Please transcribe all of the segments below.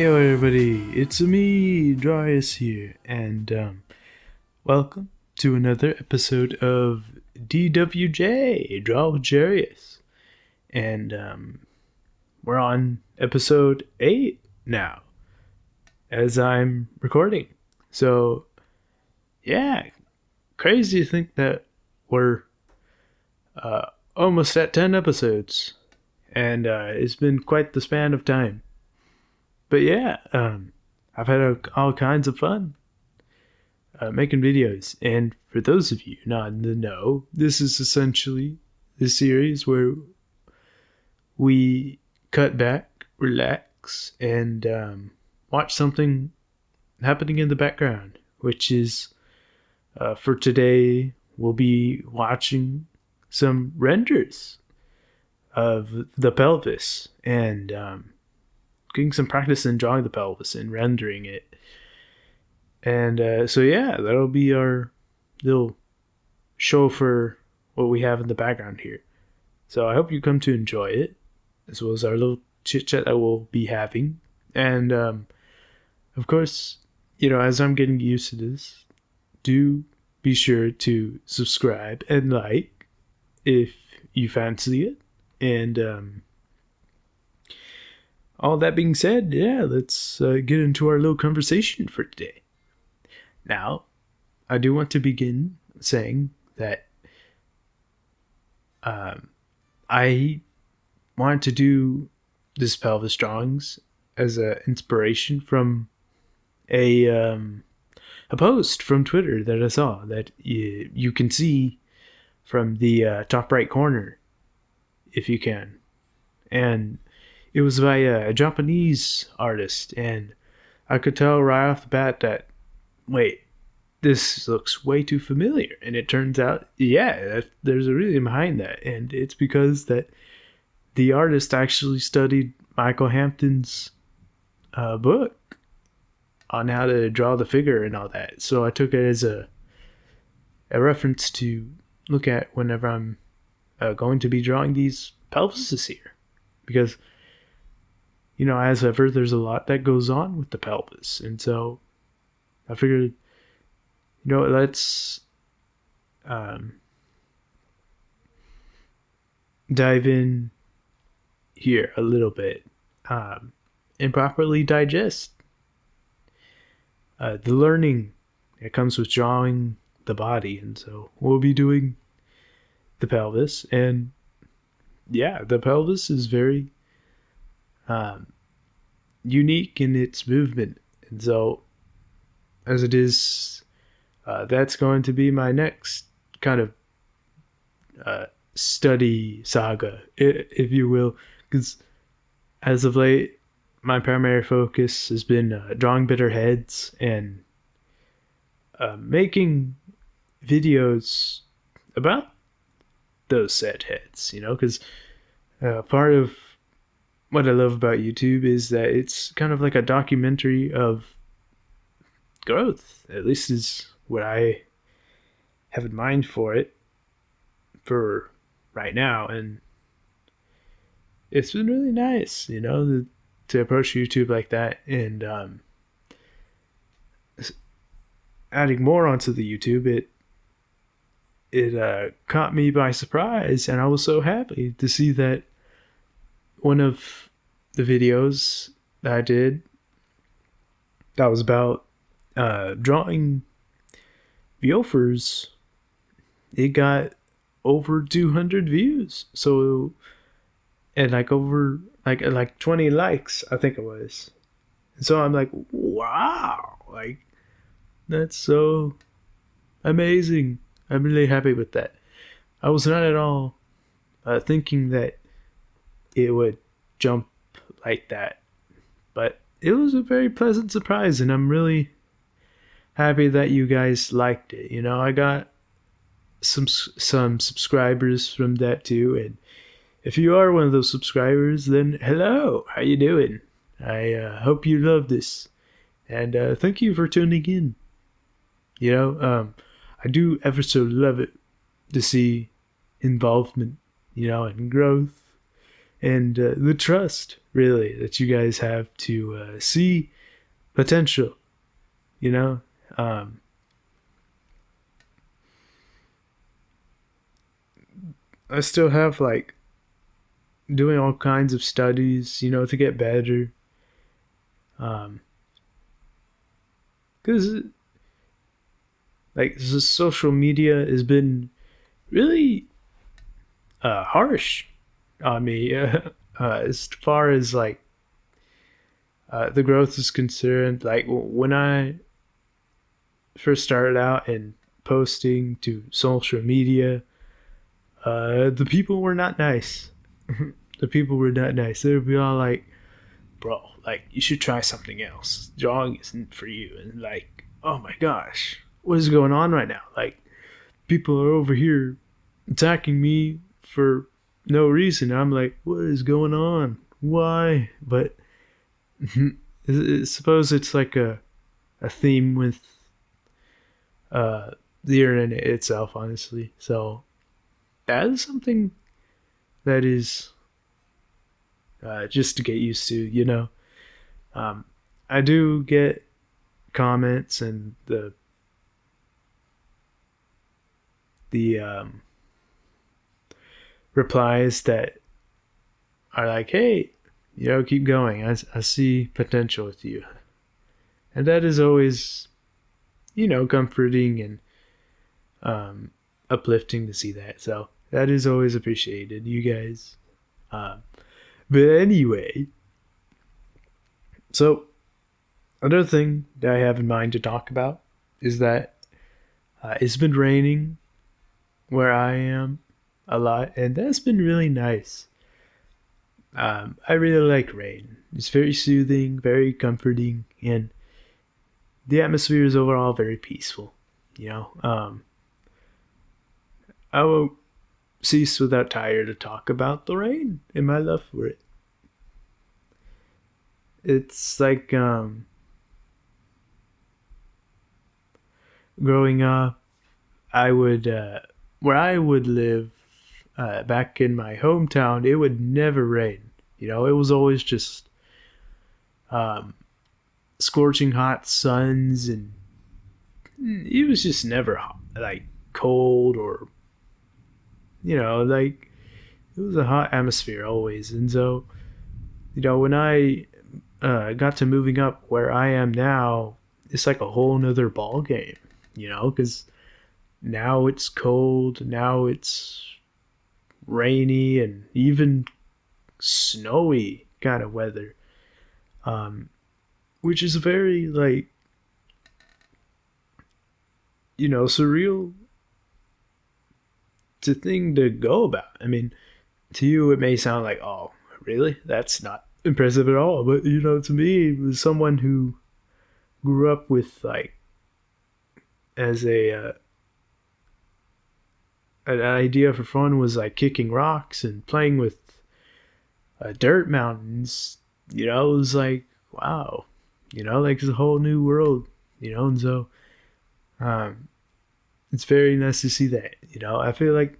Everybody, it's me, Jarius here, and welcome to another episode of DWJ, Draw with Jarius. And we're on episode 8 now, as I'm recording. So, yeah, crazy to think that we're almost at 10 episodes, and it's been quite the span of time. But yeah, I've had all kinds of fun making videos. And for those of you not in the know, this is essentially the series where we cut back, relax, and watch something happening in the background, which is for today, we'll be watching some renders of the pelvis and getting some practice in drawing the pelvis and rendering it. And so yeah, that'll be our little show for what we have in the background here. So I hope you come to enjoy it, as well as our little chit chat that we'll be having. And of course, as I'm getting used to this, do be sure to subscribe and like if you fancy it. And all that being said, yeah, let's get into our little conversation for today. Now, I do want to begin saying that I wanted to do this pelvis drawings as an inspiration from a post from Twitter that I saw that you can see from the top right corner, if you can. And it was by a Japanese artist, and I could tell right off the bat that, wait, this looks way too familiar. And it turns out, yeah, there's a reason behind that. And it's because that the artist actually studied Michael Hampton's book on how to draw the figure and all that. So I took it as a reference to look at whenever I'm going to be drawing these pelvises here. Because as ever, there's a lot that goes on with the pelvis. And so I figured, let's dive in here a little bit and properly digest the learning that comes with drawing the body. And so we'll be doing the pelvis. And yeah, the pelvis is very unique in its movement, and so as it is, that's going to be my next kind of study saga, if you will, because as of late, my primary focus has been drawing better heads and making videos about those said heads, because part of what I love about YouTube is that it's kind of like a documentary of growth. At least is what I have in mind for it for right now. And it's been really nice, to approach YouTube like that. And adding more onto the YouTube, it caught me by surprise. And I was so happy to see that one of the videos that I did that was about drawing Viofers, it got over 200 views. So, and over 20 likes, I think it was. And so I'm like, wow, that's so amazing. I'm really happy with that. I was not at all thinking that it would jump like that, but it was a very pleasant surprise, and I'm really happy that you guys liked it. I got some subscribers from that too, and if you are one of those subscribers, then hello, how you doing? I hope you love this, and thank you for tuning in. I do ever so love it to see involvement, and growth, and the trust really, that you guys have to see potential, you know? I still have like doing all kinds of studies, to get better. Because like the social media has been really harsh on me as far as like the growth is concerned. Like when I first started out and posting to social media, the people were not nice. The people were not nice. They'd be all like, "Bro, like you should try something else. Drawing isn't for you." And like, oh my gosh, what is going on right now? Like, people are over here attacking me for no reason. I'm like, what is going on? Why? But I suppose it's like a theme with the internet itself, honestly. So that is something that is just to get used to. I do get comments and the replies that are like, hey, keep going. I see potential with you. And that is always, comforting and uplifting to see that. So that is always appreciated, you guys. But anyway, so another thing that I have in mind to talk about is that it's been raining where I am a lot, and that's been really nice. I really like rain. It's very soothing, very comforting, and the atmosphere is overall very peaceful. I won't cease without tire to talk about the rain and my love for it. It's like growing up, I would where I would live back in my hometown, it would never rain. It was always just scorching hot suns, and it was just never hot, like cold or like it was a hot atmosphere always. And so when I got to moving up where I am now, it's like a whole nother ball game, because now it's cold, now it's rainy and even snowy kind of weather, which is very like surreal to thing to go about. I mean, to you it may sound like, oh really, that's not impressive at all, but to me, it was someone who grew up with like as an idea for fun was like kicking rocks and playing with dirt mountains. It was like, wow, like it's a whole new world. And so it's very nice to see that. I feel like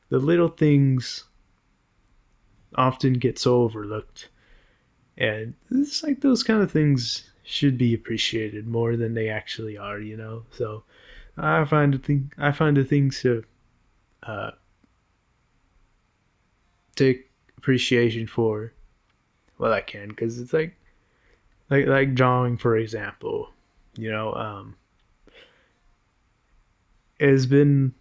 the little things often get so overlooked, and it's like those kind of things should be appreciated more than they actually are. So I find the things to take appreciation for what I can, because it's like drawing, for example. It has been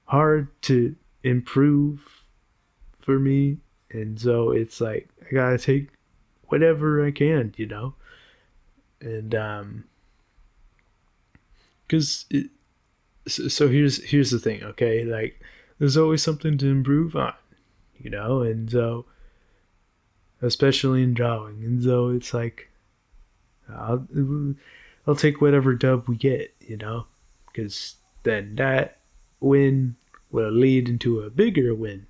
hard to improve for me, and so it's like I gotta take whatever I can, and because so here's the thing, okay? Like there's always something to improve on, and so especially in drawing, and so it's like I'll take whatever dub we get, because then that win will lead into a bigger win,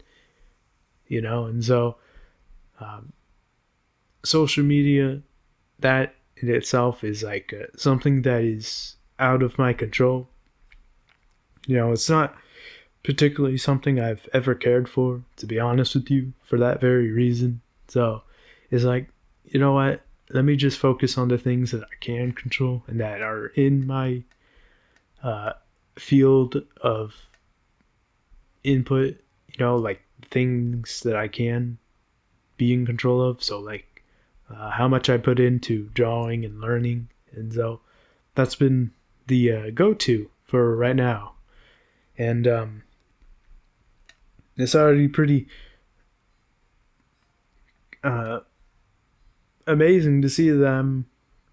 and so social media, that in itself is like something that is out of my control. It's not particularly something I've ever cared for, to be honest with you, for that very reason. So it's like, you know what? Let me just focus on the things that I can control and that are in my uh, field of input, like things that I can be in control of. So, like, how much I put into drawing and learning. And so that's been the go to for right now. And it's already pretty uh, amazing to see them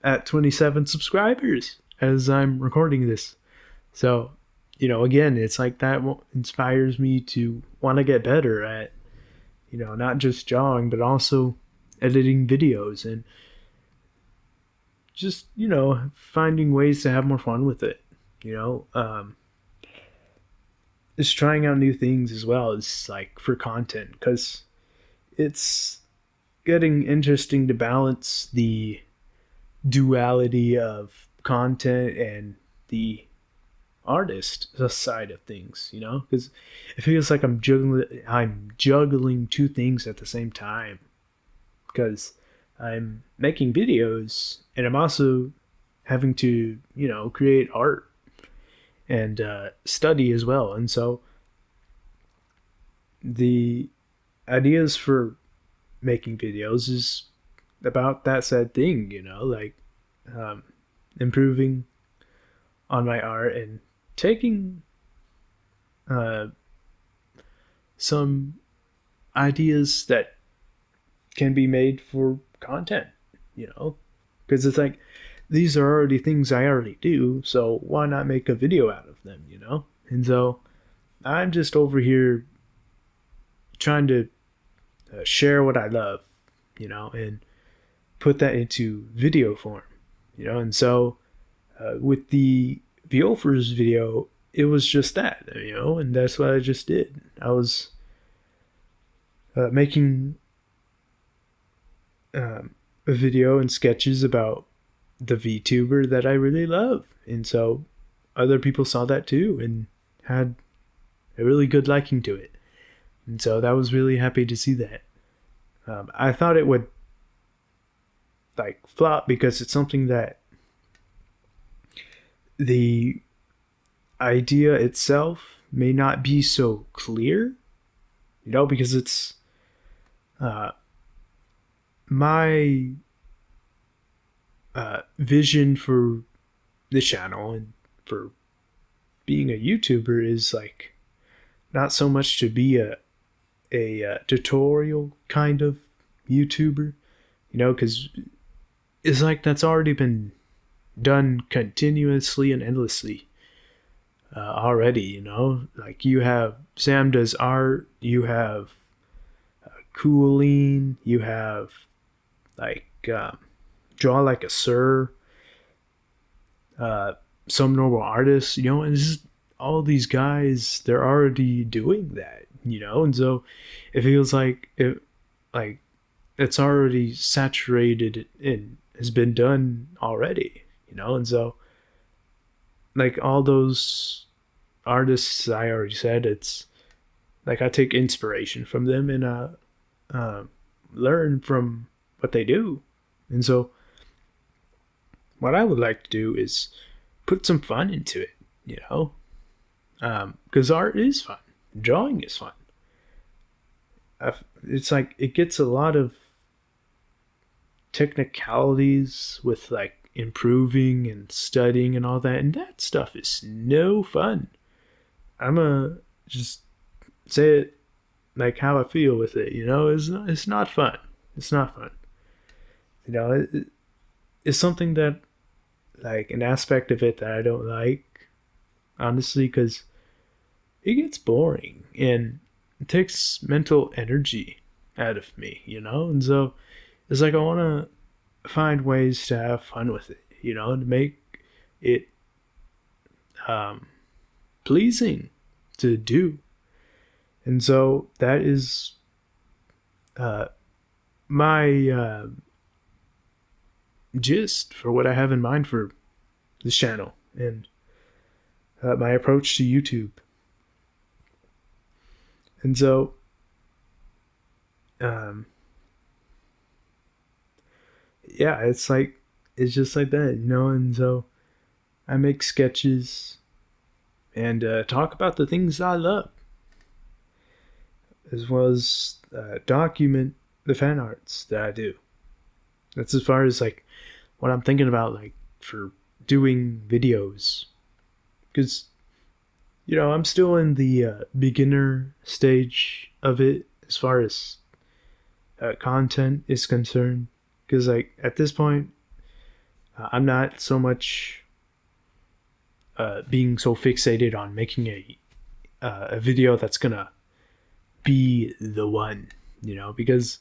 at 27 subscribers as I'm recording this. So, again, it's like that inspires me to want to get better at, not just drawing, but also editing videos and just, finding ways to have more fun with it. Just trying out new things as well as like for content, because it's getting interesting to balance the duality of content and the artist side of things, because it feels like I'm juggling two things at the same time, because I'm making videos and I'm also having to, create art and study as well. And so the ideas for making videos is about that said thing, like um, improving on my art and taking uh, some ideas that can be made for content, because it's like these are already things I already do, so why not make a video out of them? And so I'm just over here trying to share what I love, and put that into video form, and so with the Violfers video, it was just that, and that's what I just did. I was making a video and sketches about the VTuber that I really love, and so other people saw that too and had a really good liking to it, and so that was really happy to see that. I thought it would like flop because it's something that the idea itself may not be so clear, because it's my vision for the channel and for being a YouTuber is like not so much to be a tutorial kind of YouTuber, because it's like that's already been done continuously and endlessly already. Like you have Sam does art, you have Cooling, you have like Draw Like a Sir, some normal artists, and it's just all these guys, they're already doing that, and so it feels like it's already saturated and has been done already, and so like all those artists I already said, it's like I take inspiration from them and learn from what they do. And so what I would like to do is put some fun into it, because art is fun, drawing is fun. It's like it gets a lot of technicalities with like improving and studying and all that, and that stuff is no fun. I'm just say it like how I feel with it, it's not fun. It's not fun. It's something that like an aspect of it that I don't like, honestly, because it gets boring and it takes mental energy out of me, and so it's like I want to find ways to have fun with it, to make it pleasing to do. And so that is my gist for what I have in mind for this channel and my approach to YouTube. And so, um, yeah, it's just like that, you know. And so I make sketches and talk about the things I love, as well as document the fan arts that I do. That's as far as like what I'm thinking about, like for doing videos, because I'm still in the beginner stage of it as far as content is concerned. Because like at this point, I'm not so much being so fixated on making a video that's gonna be the one, because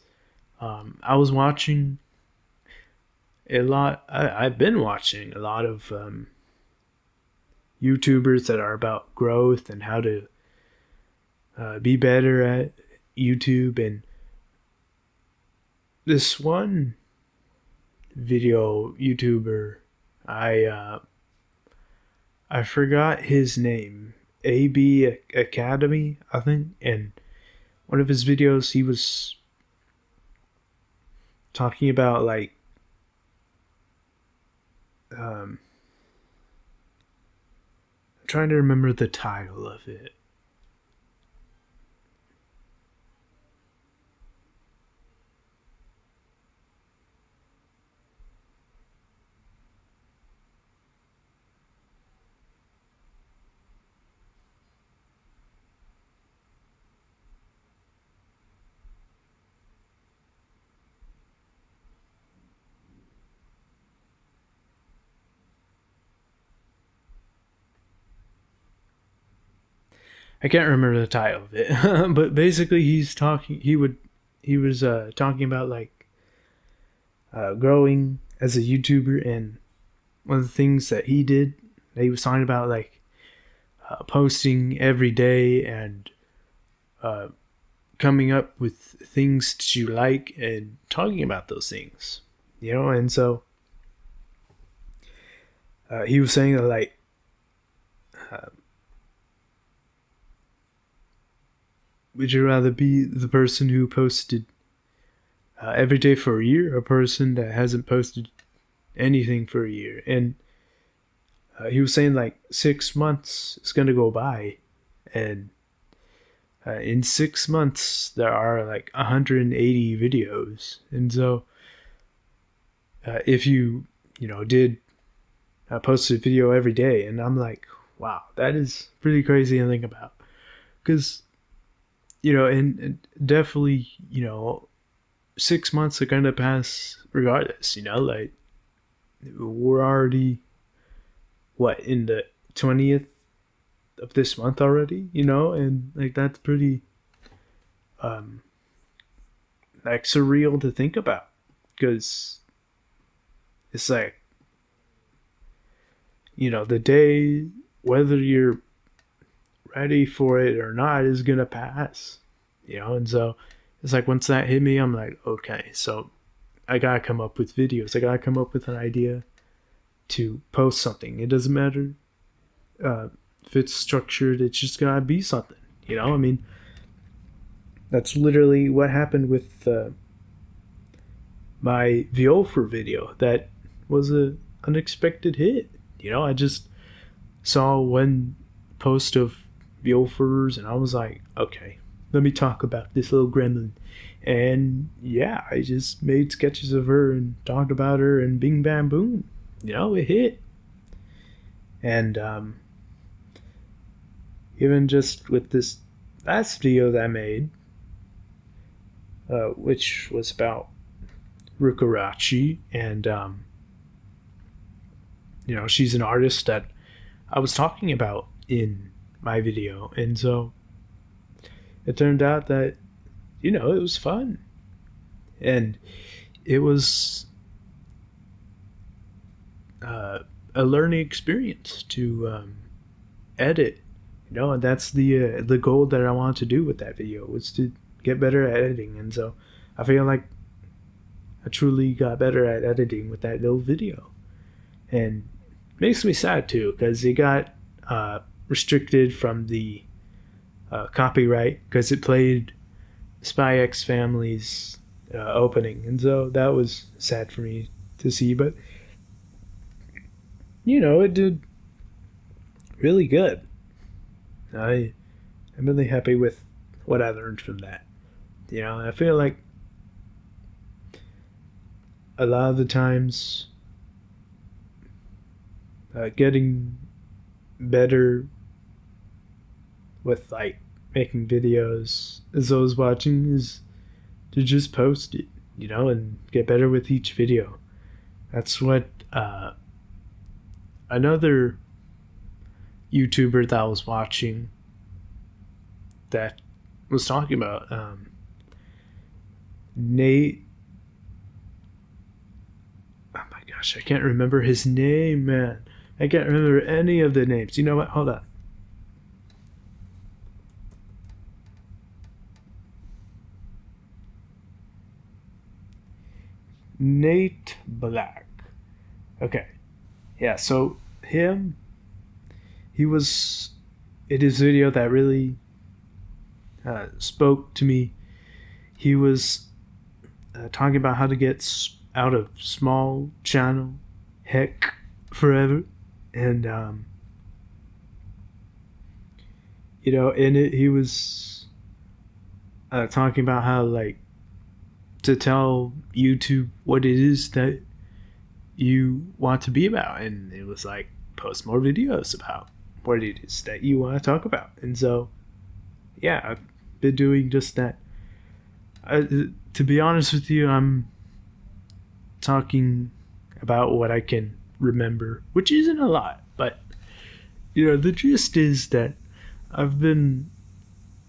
I was watching a lot. I've been watching a lot of YouTubers that are about growth and how to be better at YouTube. And this one video YouTuber, I forgot his name, AB Academy, I think. And one of his videos, he was talking about like I'm trying to remember the title of it. I can't remember the title of it, but basically he's talking. He was talking about like growing as a YouTuber, and one of the things that he did, he was talking about like posting every day and uh, coming up with things that you like and talking about those things, And so he was saying that like uh, would you rather be the person who posted every day for a year, or a person that hasn't posted anything for a year? And he was saying like 6 months is going to go by, and in 6 months there are like 180 videos. And so if did post a video every day, and I'm like, wow, that is pretty crazy to think about. Because and definitely 6 months are gonna pass regardless. Like we're already in the 20th of this month already, and like that's pretty like surreal to think about, because it's like the day, whether you're ready for it or not, is gonna pass. And so it's like once that hit me, I'm like, okay, so I gotta come up with videos. I gotta come up with an idea to post something. It doesn't matter if it's structured. It's just gotta be something. I mean, that's literally what happened with my Viofer video. That was a unexpected hit. I just saw one post of Viofers, and I was like, okay, let me talk about this little gremlin. And yeah, I just made sketches of her and talked about her, and bing bam boom, it hit. And even just with this last video that I made, which was about Rukarachi, and she's an artist that I was talking about in my video. And so it turned out that it was fun, and it was a learning experience to edit, and that's the goal that I wanted to do with that video, was to get better at editing. And so I feel like I truly got better at editing with that little video. And it makes me sad too, because it got restricted from the copyright because it played Spy X Family's opening, and so that was sad for me to see. But it did really good. I'm really happy with what I learned from that. I feel like a lot of the times getting better with like making videos as I was watching is to just post it, and get better with each video. That's what another YouTuber that I was watching that was talking about. Nate. Oh my gosh, I can't remember his name, man. I can't remember any of the names. You know what? Hold on. Nate Black. Okay. Yeah, so he was in his video that really spoke to me. He was talking about how to get out of small channel heck forever. And, in it, he was talking about how, like, to tell YouTube what it is that you want to be about. And it was like, post more videos about what it is that you want to talk about. And so, yeah, I've been doing just that. To be honest with you, I'm talking about what I can remember, which isn't a lot, but the gist is that I've been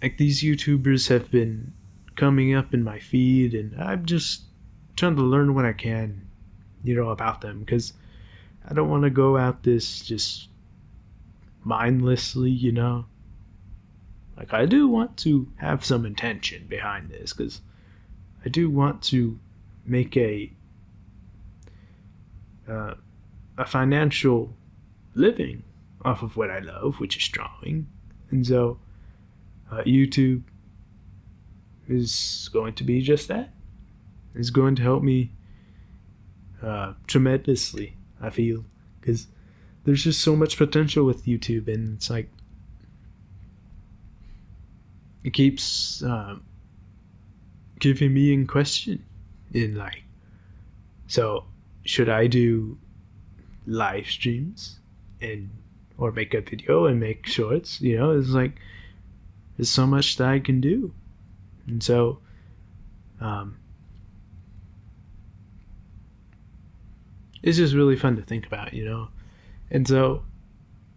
like, these YouTubers have been coming up in my feed, and I'm just trying to learn what I can, about them, because I don't want to go out this just mindlessly, like, I do want to have some intention behind this, because I do want to make a financial living off of what I love, which is drawing. And so YouTube is going to be just that. It's going to help me tremendously, I feel, because there's just so much potential with YouTube, and it's like, it keeps giving me in question in, like, so should I do live streams or make a video and make shorts? It's like, there's so much that I can do. And so it's just really fun to think about, and so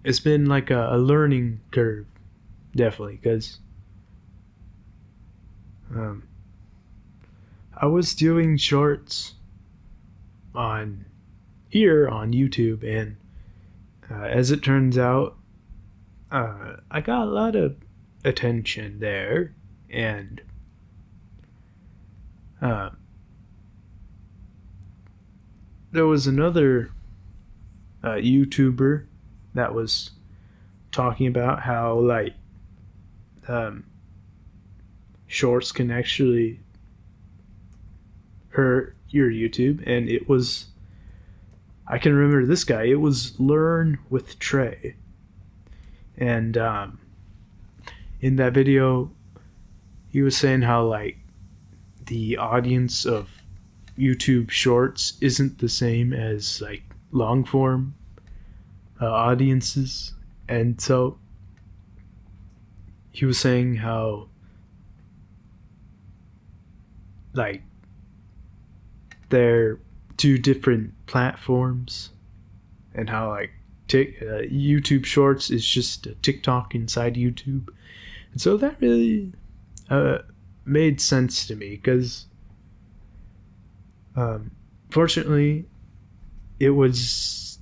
it's been like a learning curve, definitely, because I was doing shorts on YouTube, and as it turns out, I got a lot of attention there, and there was another YouTuber that was talking about how, like, shorts can actually hurt your YouTube, and it was, I can remember this guy, it was Learn with Trey, and in that video he was saying how, like, the audience of YouTube shorts isn't the same as, like, long form audiences. And so he was saying how, like, they're two different platforms, and how, like, YouTube shorts is just a TikTok inside YouTube. And so that really made sense to me, because fortunately it was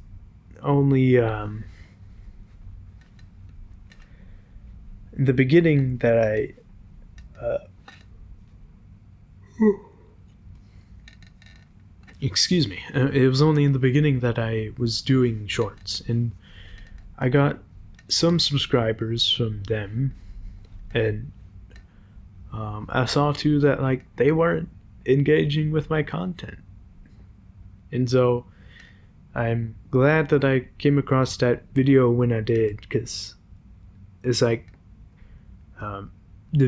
only in the beginning that I excuse me, it was only in the beginning that I was doing shorts, and I got some subscribers from them, And I saw too that like they weren't engaging with my content, and so I'm glad that I came across that video when I did, because it's like the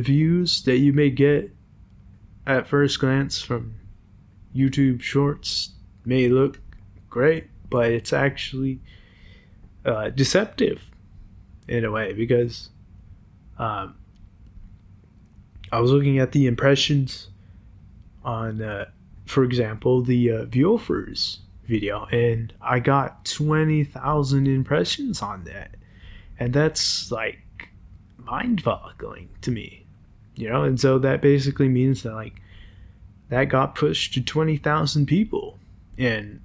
views that you may get at first glance from YouTube Shorts may look great, but it's actually deceptive in a way, because um, I was looking at the impressions on, for example, the Viewfers video, and I got 20,000 impressions on that, and that's like mind-boggling to me, and so that basically means that like that got pushed to 20,000 people, and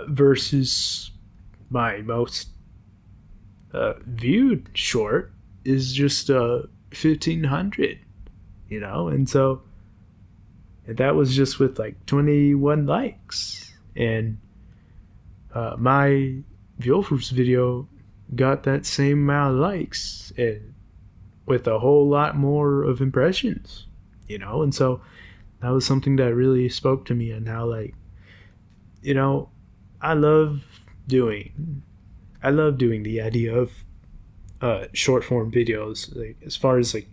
versus my most viewed short is just 1,500, and so that was just with like 21 likes, and my Viewfers video got that same amount of likes and with a whole lot more of impressions, and so that was something that really spoke to me, and how like, I love doing the idea of short form videos, like as far as like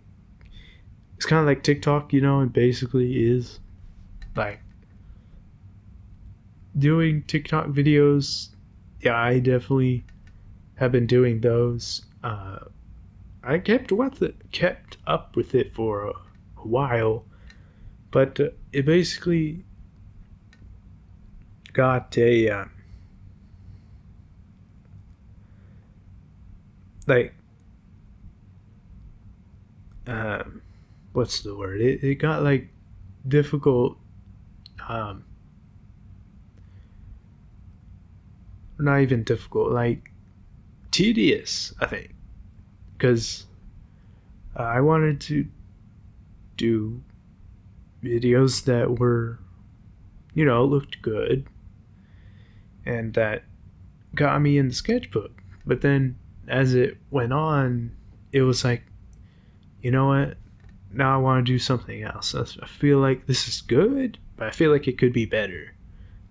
it's kind of like TikTok, it basically is like doing TikTok videos. Yeah, I definitely have been doing those. I kept up with it for a while, but it basically got a like what's the word? It got like difficult, not even difficult, like tedious, I think, because I wanted to do videos that were, looked good and that got me in the sketchbook. But then as it went on, it was like, you know what? Now I want to do something else. I feel like this is good, but I feel like it could be better.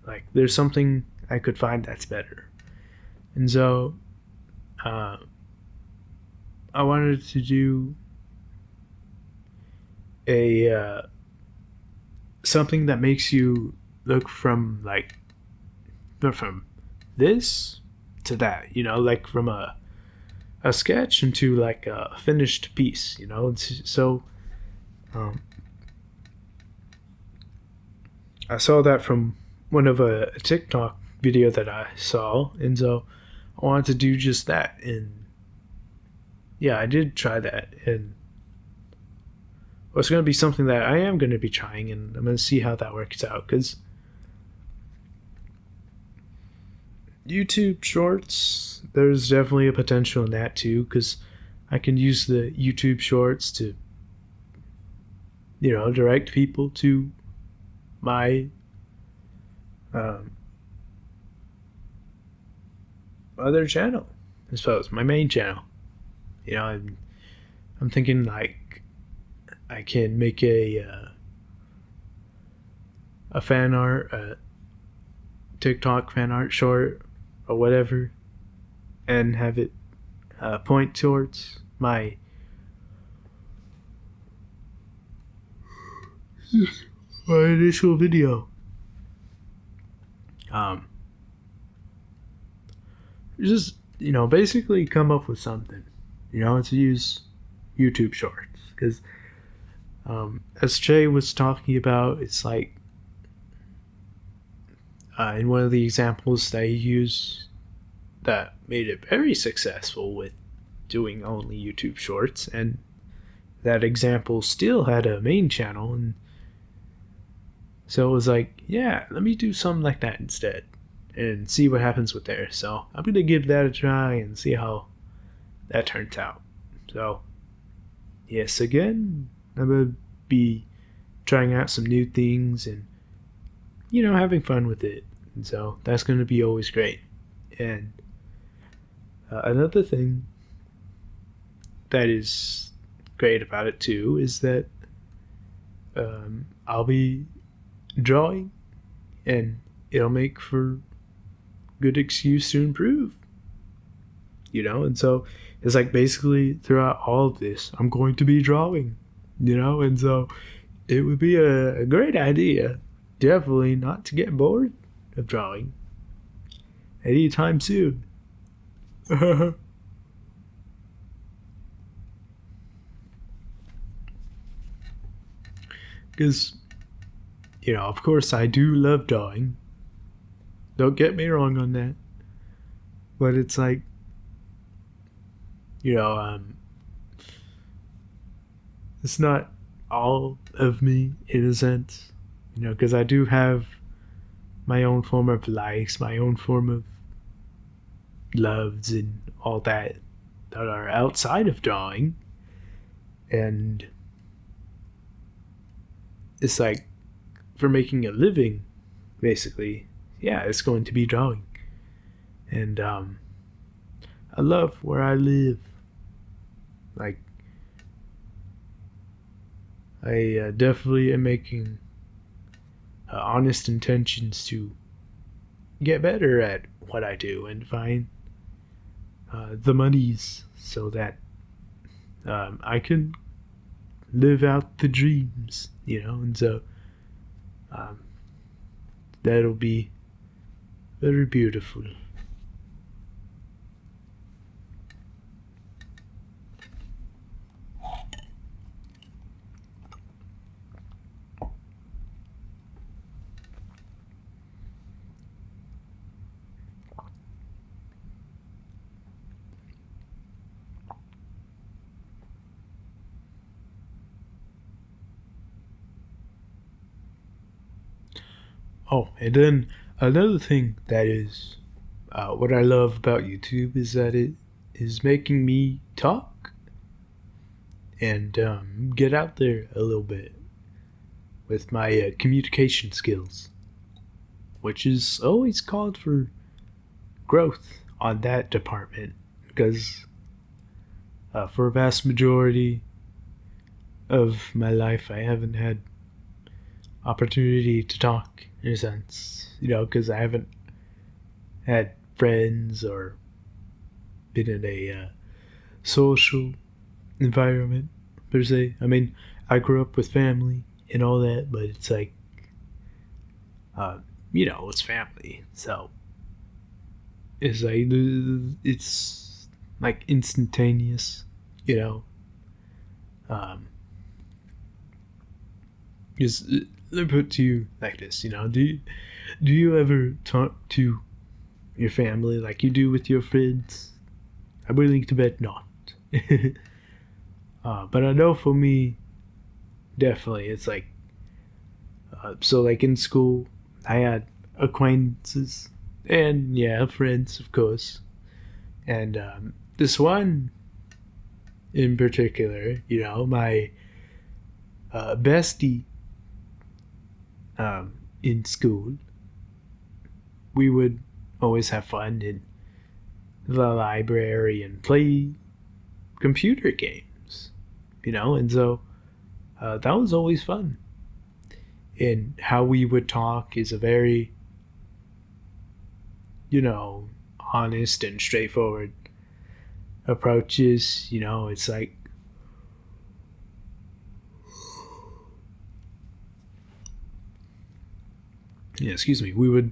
Like there's something I could find that's better. And so I wanted to do a something that makes you look from this to that, like from a sketch into like a finished piece, so I saw that from one of a TikTok video that I saw, and so I wanted to do just that. And yeah, I did try that, and it's going to be something that I am going to be trying, and I'm going to see how that works out, because YouTube Shorts, there's definitely a potential in that too, because I can use the YouTube Shorts to, direct people to my other channel, I suppose, my main channel. I'm thinking like I can make a fan art, TikTok fan art short or whatever, and have it point towards my initial video. Just basically come up with something, to use YouTube Shorts, because as Jay was talking about, it's like in one of the examples that he used that made it very successful with doing only YouTube Shorts, and that example still had a main channel, and so it was like, yeah, let me do something like that instead and see what happens with there. So I'm gonna give that a try and see how that turns out. So yes, again, I'm gonna be trying out some new things and having fun with it, and so that's gonna be always great. And another thing that is great about it too is that I'll be drawing, and it'll make for good excuse to improve. And so it's like basically throughout all of this, I'm going to be drawing, and so it would be a great idea, definitely not to get bored of drawing anytime soon. Because, of course, I do love drawing. Don't get me wrong on that. But it's like, it's not all of me in a sense, because I do have my own form of likes, my own form of loves, and all that are outside of drawing. And it's like, for making a living, basically, yeah, it's going to be drawing. And I love where I live. Like, I definitely am making honest intentions to get better at what I do and find the monies so that I can live out the dreams, and so that'll be very beautiful. Oh, and then another thing that is what I love about YouTube is that it is making me talk and get out there a little bit with my communication skills, which is always called for growth on that department because for a vast majority of my life, I haven't had opportunity to talk in a sense, because I haven't had friends or been in a social environment per se. I mean, I grew up with family and all that, but it's like, it's family, so it's like it's like instantaneous, Just let me put it to you like this, do you ever talk to your family like you do with your friends? I'm willing to bet not. But I know for me, definitely, it's like, so like in school, I had acquaintances and yeah, friends, of course. And this one in particular, my bestie in school, we would always have fun in the library and play computer games, and so that was always fun. And how we would talk is a very, honest and straightforward approaches. It's like, yeah, excuse me, we would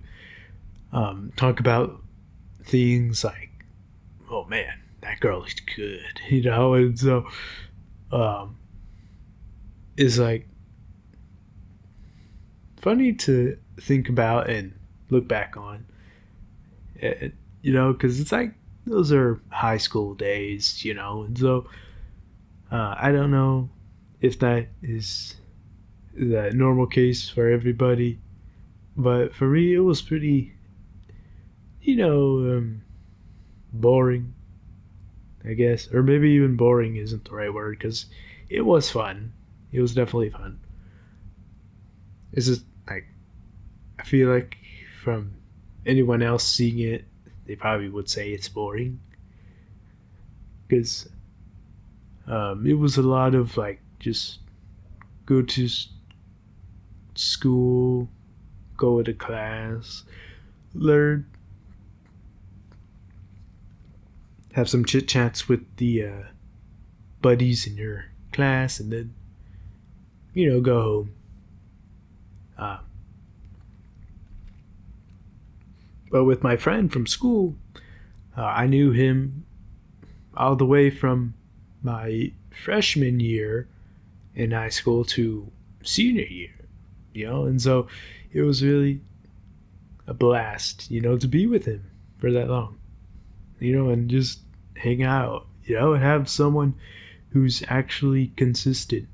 talk about things like, oh man, that girl looked good, and so it's like funny to think about and look back on, because it's like those are high school days, and so I don't know if that is the normal case for everybody, but for me it was pretty, boring, I guess, or maybe even boring isn't the right word because it was fun. It was definitely fun. It's just like, I feel like from anyone else seeing it, they probably would say it's boring because It was a lot of like just go to school, go to class, learn, have some chit chats with the buddies in your class, and then go home. But with my friend from school, I knew him all the way from my freshman year in high school to senior year, and so it was really a blast, to be with him for that long, and just hang out, and have someone who's actually consistent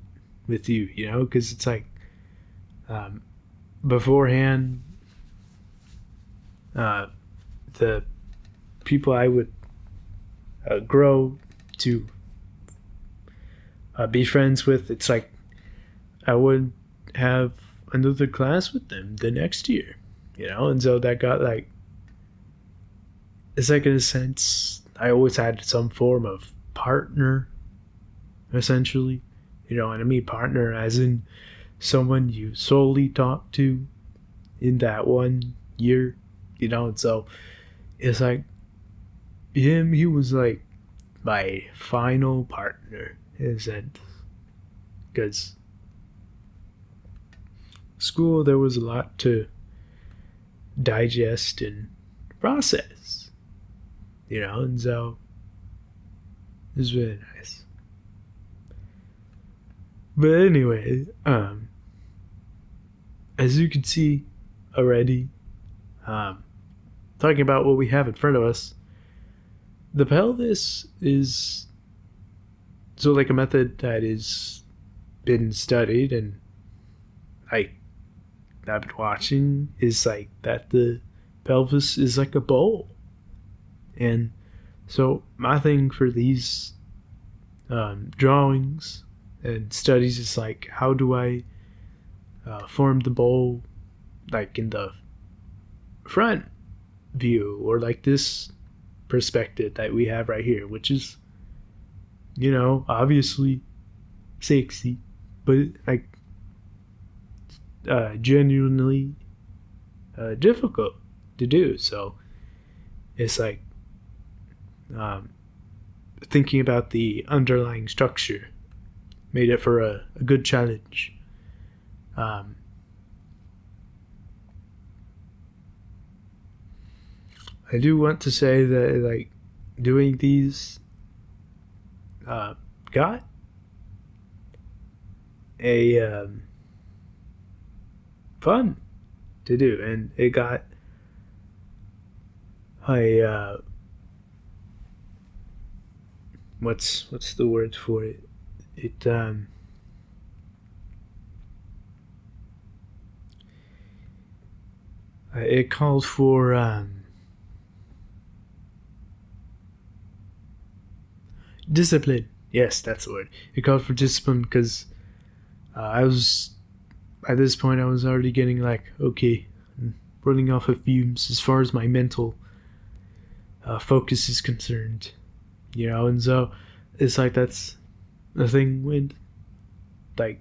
with you, because it's like beforehand, the people I would grow to be friends with, it's like I would have another class with them the next year, and so that got like, it's like in a sense, I always had some form of partner, essentially, and I mean partner as in someone you solely talk to in that one year, and so it's like he was like my final partner in a sense, because school, there was a lot to digest and process, and so it was really nice. But anyway, as you can see already, talking about what we have in front of us, the pelvis is so like a method that is been studied, and like I've been watching, is like that the pelvis is like a bowl. And so my thing for these drawings and studies is like, how do I form the bowl like in the front view, or like this perspective that we have right here, which is obviously sexy, but like genuinely difficult to do. So it's like thinking about the underlying structure made it for a good challenge. I do want to say that like doing these got a fun to do, and it got a what's the word for it? It called for discipline. Yes, that's the word. It called for discipline because I was, at this point, I was already getting like, okay, running off of fumes as far as my mental focus is concerned, and so it's like that's the thing when, like,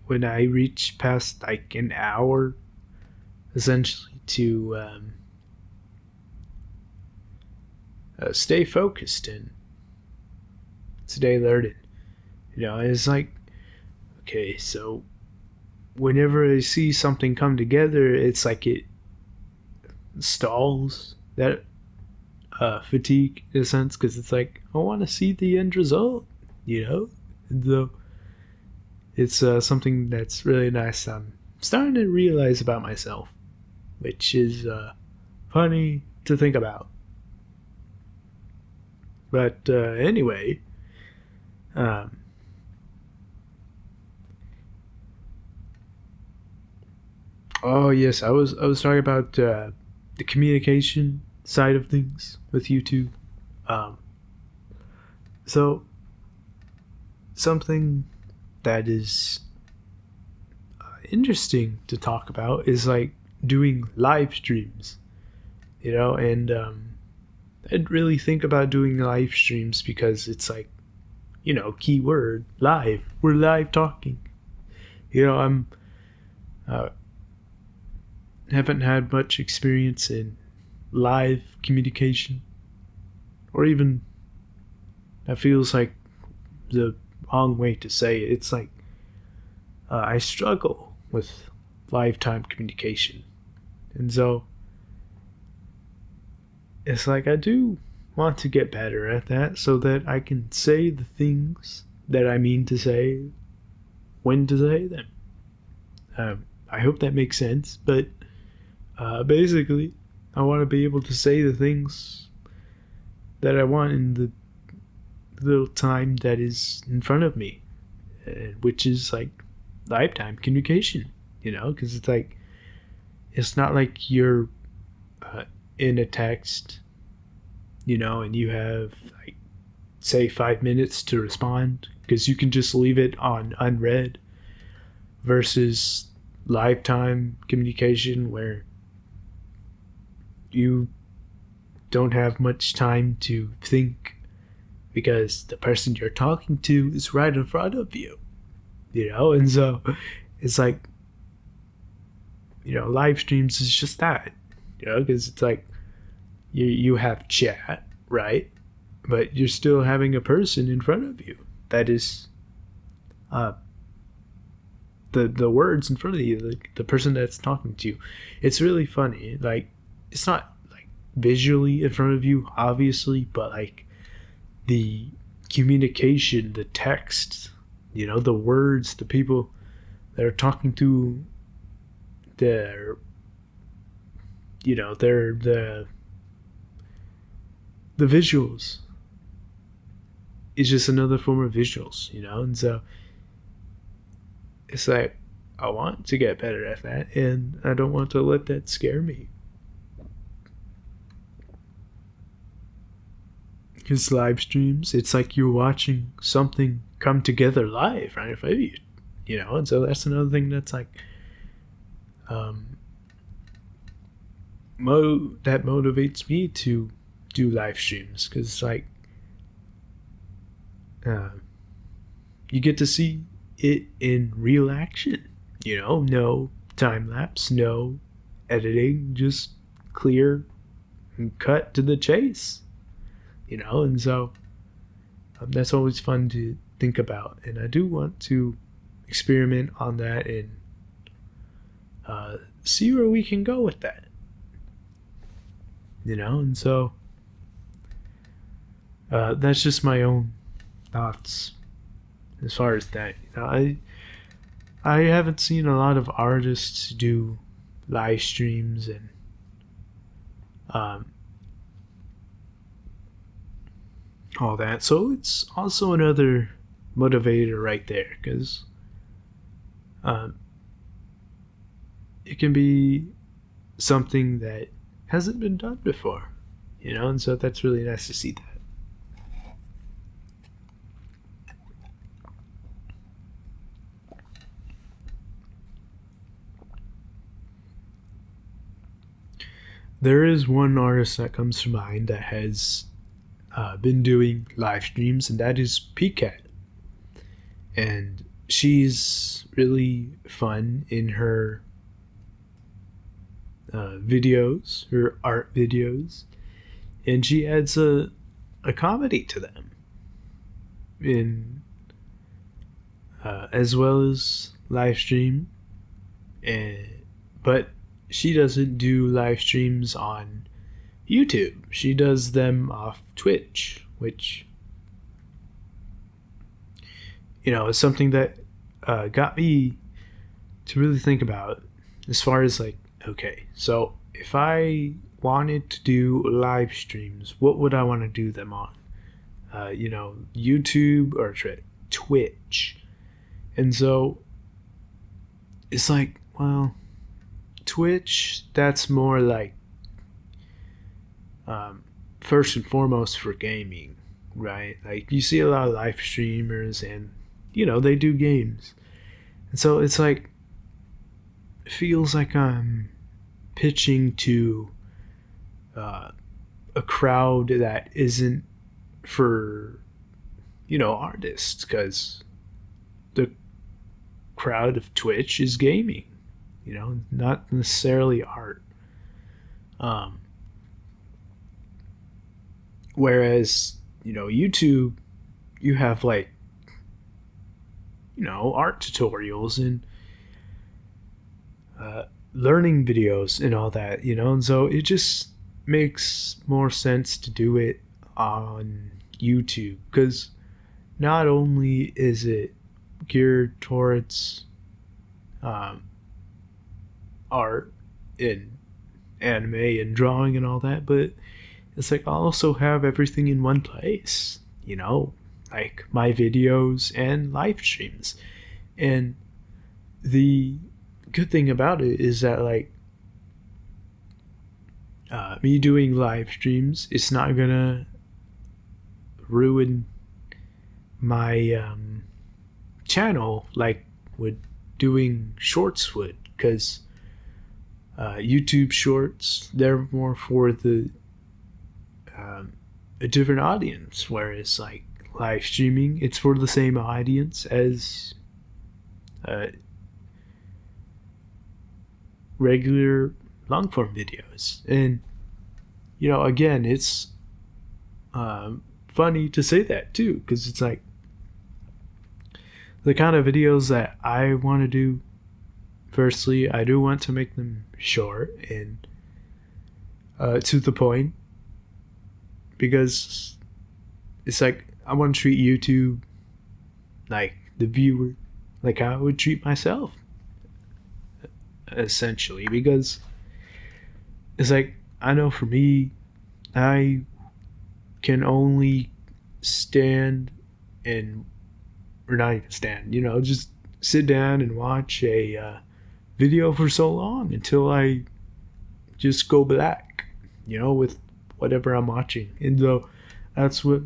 when I reach past like an hour, essentially to stay focused and stay alerted. It's like, okay, so whenever I see something come together, it's like it stalls that fatigue in a sense, because it's like I want to see the end result, and so it's something that's really nice. I'm starting to realize about myself, which is funny to think about. But anyway, oh yes, I was talking about the communication side of things with you two. So something that is interesting to talk about is like doing live streams, and I'd really think about doing live streams because it's like, keyword live. We're live talking. I'm uh, haven't had much experience in live communication, or even that feels like the wrong way to say it. It's like I struggle with lifetime communication, and so it's like I do want to get better at that so that I can say the things that I mean to say when to say them. I hope that makes sense, but basically, I want to be able to say the things that I want in the little time that is in front of me, which is like lifetime communication, because it's like, it's not like you're in a text, and you have like, say 5 minutes to respond because you can just leave it on unread, versus lifetime communication where you don't have much time to think because the person you're talking to is right in front of you, and so it's like, live streams is just that, because it's like you have chat, right? But you're still having a person in front of you that is the words in front of you, like the person that's talking to you. It's really funny. Like, it's not like visually in front of you, obviously, but like the communication, the text, the words, the people that are talking to their, they're the visuals. It's just another form of visuals, and so it's like I want to get better at that, and I don't want to let that scare me. Because live streams, it's like you're watching something come together live right in front of you, and so that's another thing that's like that motivates me to do live streams, because it's like you get to see it in real action, no time lapse, no editing, just clear and cut to the chase, and so that's always fun to think about, and I do want to experiment on that and see where we can go with that, and so that's just my own thoughts as far as that. I haven't seen a lot of artists do live streams and all that, so it's also another motivator right there, because it can be something that hasn't been done before, and so that's really nice to see that. There is one artist that comes to mind that has been doing live streams, and that is PCAT. And she's really fun in her videos, her art videos, and she adds a comedy to them, in as well as live stream, but she doesn't do live streams on YouTube. She does them off Twitch, which is something that got me to really think about, as far as like, okay, so if I wanted to do live streams, what would I want to do them on? YouTube or Twitch. And so it's like, well, Twitch, that's more like first and foremost for gaming, right? Like, you see a lot of live streamers, and they do games, and so it's like, it feels like I'm pitching to a crowd that isn't for, artists, because the crowd of Twitch is gaming, not necessarily art. Whereas, YouTube, you have like, art tutorials and learning videos and all that, and so it just makes more sense to do it on YouTube, because not only is it geared towards art and anime and drawing and all that, but it's like I also have everything in one place, like my videos and live streams. And the good thing about it is that, like, me doing live streams, it's not gonna ruin my channel like with doing shorts would, because YouTube shorts, they're more for a different audience, whereas like live streaming, it's for the same audience as regular long form videos. And again, it's funny to say that too, because it's like the kind of videos that I want to do. Firstly, I do want to make them short and to the point, because it's like I want to treat YouTube, like the viewer, like I would treat myself, essentially. Because it's like, I know for me, I can only stand and, or not even stand, just sit down and watch a video for so long until I just go black, with whatever I'm watching. And so that's what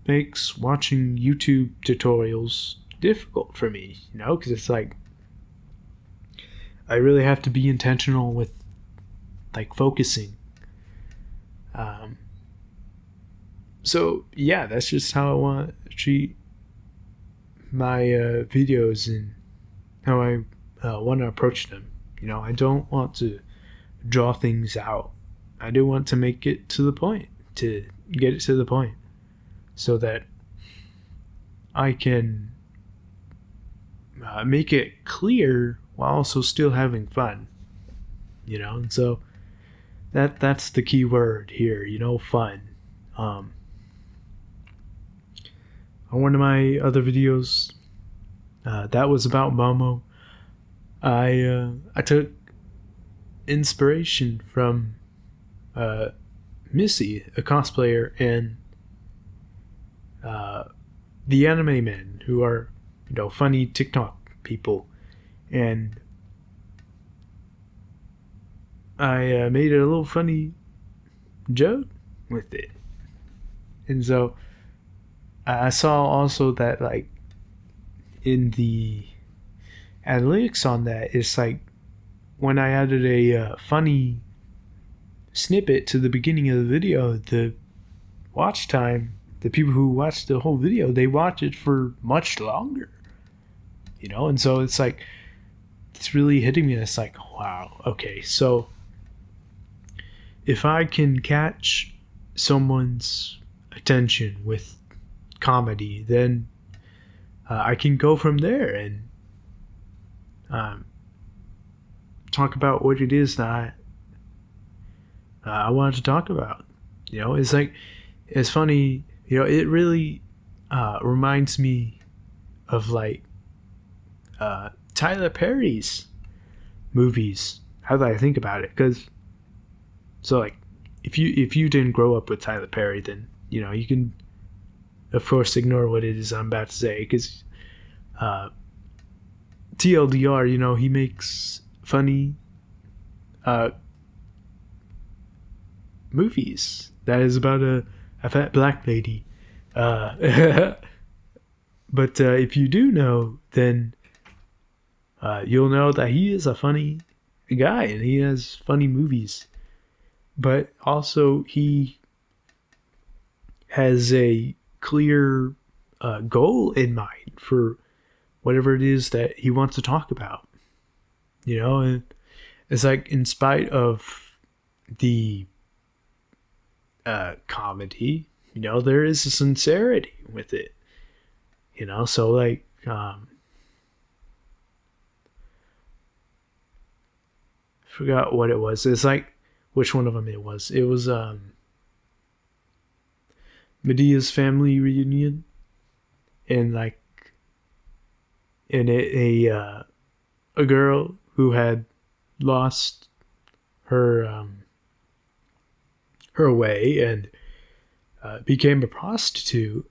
makes watching YouTube tutorials difficult for me, because it's like I really have to be intentional with like focusing. So yeah, that's just how I want to treat my videos and how I want to approach them. I don't want to draw things out. I do want to make it to the point, to get it to the point, so that I can make it clear while also still having fun. And so that's the key word here, fun. On one of my other videos, that was about Momo. I took inspiration from Missy, a cosplayer, and the anime men, who are funny TikTok people, and I made a little funny joke with it. And so I saw also that, like, in the analytics on that, it's like when I added a funny snippet to the beginning of the video, the watch time, the people who watch the whole video, they watch it for much longer, and so it's like, it's really hitting me. It's like, wow, okay, so if I can catch someone's attention with comedy, then I can go from there and talk about what it is that I wanted to talk about. It's like, it's funny, it really reminds me of like Tyler Perry's movies, how do I think about it, because so like if you didn't grow up with Tyler Perry, then you can of course ignore what it is I'm about to say, because TLDR, he makes funny movies that is about a fat black lady. But if you do know, then you'll know that he is a funny guy and he has funny movies. but also he has a clear goal in mind for whatever it is that he wants to talk about. And it's like, in spite of the comedy, there is a sincerity with it. So like, forgot what it was. It's like, which one of them it was. It was Medea's family reunion, and like, and a girl who had lost her her way and became a prostitute.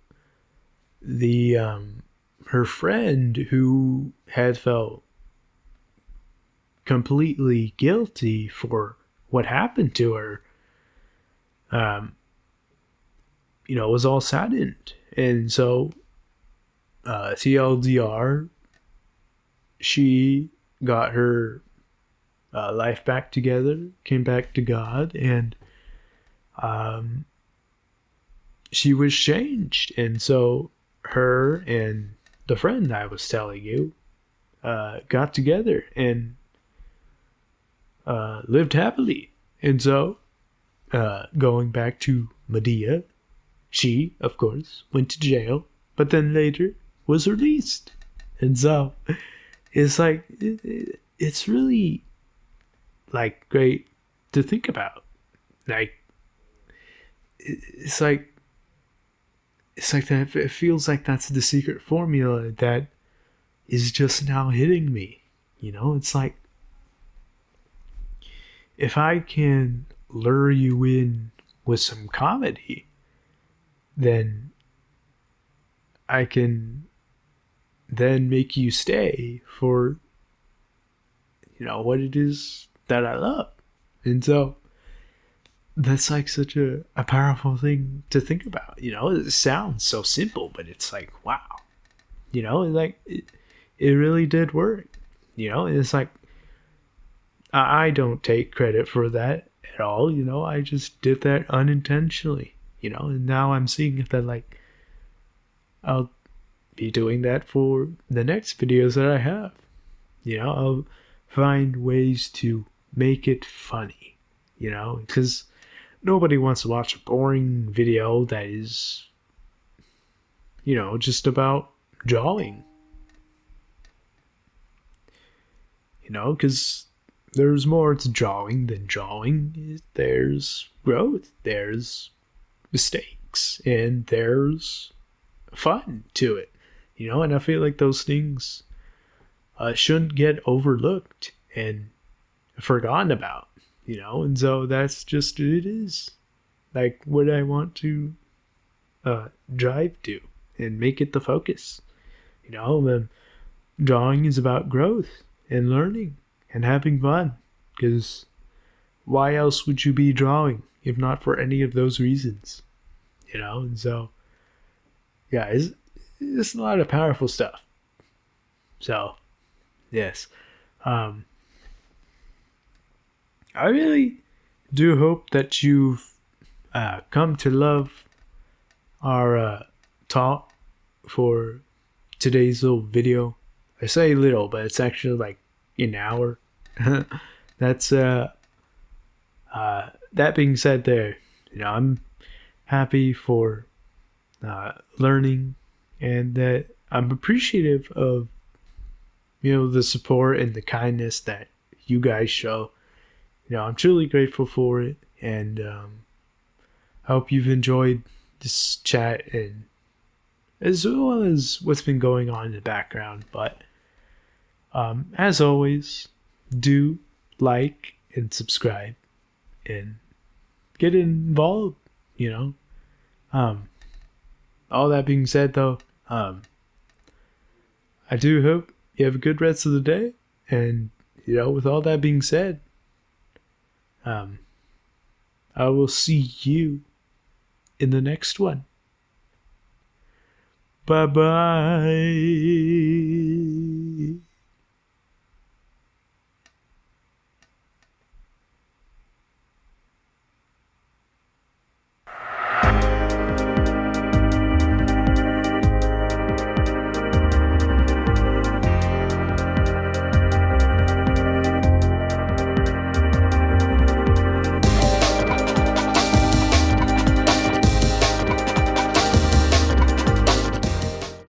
The her friend, who had felt completely guilty for what happened to her, was all saddened. And so, TLDR, she got her life back together, came back to God, and she was changed. And so her and the friend I was telling you got together and lived happily. And so, going back to Medea, she, of course, went to jail, but then later was released. And so, it's like, it's really, like, great to think about. Like, it's like that. It feels like that's the secret formula that is just now hitting me. It's like, if I can lure you in with some comedy, then I can then make you stay for, what it is that I love. And so that's like such a powerful thing to think about. It sounds so simple, but it's like, wow. Like, it really did work. And it's like, I don't take credit for that at all. I just did that unintentionally. And now I'm seeing that, like, I'll be doing that for the next videos that I have. I'll find ways to make it funny, because nobody wants to watch a boring video that is, just about drawing. Because there's more to drawing than drawing. There's growth, there's mistakes, and there's fun to it. And I feel like those things shouldn't get overlooked and forgotten about. And so that's just it is. Like, what I want to drive to and make it the focus. Drawing is about growth and learning and having fun. Because why else would you be drawing if not for any of those reasons? And so, yeah, it's a lot of powerful stuff. So, yes. I really do hope that you've come to love our talk for today's little video. I say little, but it's actually like an hour. That's that being said, there, I'm happy for learning, and that I'm appreciative of the support and the kindness that you guys show. I'm truly grateful for it, and I hope you've enjoyed this chat, and as well as what's been going on in the background. But as always, do like and subscribe and get involved. All that being said, though, I do hope you have a good rest of the day, and with all that being said, I will see you in the next one. Bye bye.